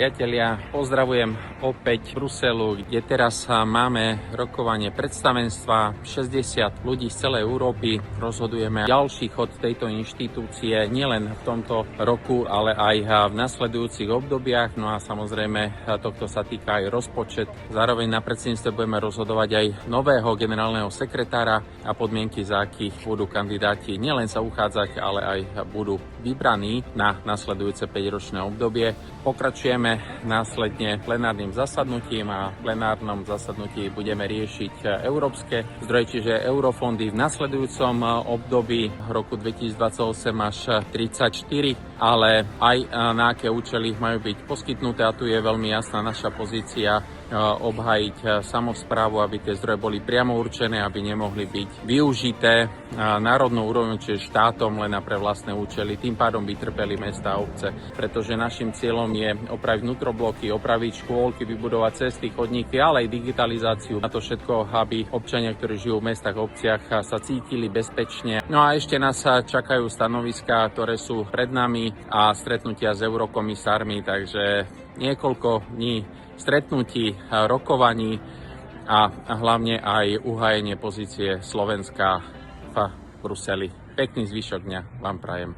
Priatelia, pozdravujem opäť Bruselu, kde teraz máme rokovanie predstavenstva. 60 ľudí z celej Európy. Rozhodujeme ďalší chod tejto inštitúcie nielen v tomto roku, ale aj v nasledujúcich obdobiach. No a samozrejme tohto sa týka aj rozpočet. Zároveň na predsedníctve budeme rozhodovať aj nového generálneho sekretára a podmienky, za akých budú kandidáti nielen sa uchádzať, ale aj budú vybraní na nasledujúce 5-ročné obdobie. Pokračujeme následne plenárnym zasadnutím a v plenárnom zasadnutí budeme riešiť európske zdroje, čiže eurofondy v nasledujúcom období roku 2028 až 2034, ale aj na aké účely majú byť poskytnuté, a tu je veľmi jasná naša pozícia obhájiť samosprávu, aby tie zdroje boli priamo určené, aby nemohli byť využité národnou úrovňou, čiže štátom len pre vlastné účely. Tým pádom by trpeli mestá a obce, pretože našim cieľom je opraviť vnútrobloky, opraviť škôlky, vybudovať cesty, chodníky, ale aj digitalizáciu. Na to všetko, aby občania, ktorí žijú v mestách a obciach, sa cítili bezpečne. No a ešte nás čakajú stanoviská, ktoré sú pred nami, a stretnutia s eurokomisármi, takže niekoľko dní stretnutí, rokovaní a hlavne aj uhájenie pozície Slovenska v Bruseli. Pekný zvyšok dňa vám prajem.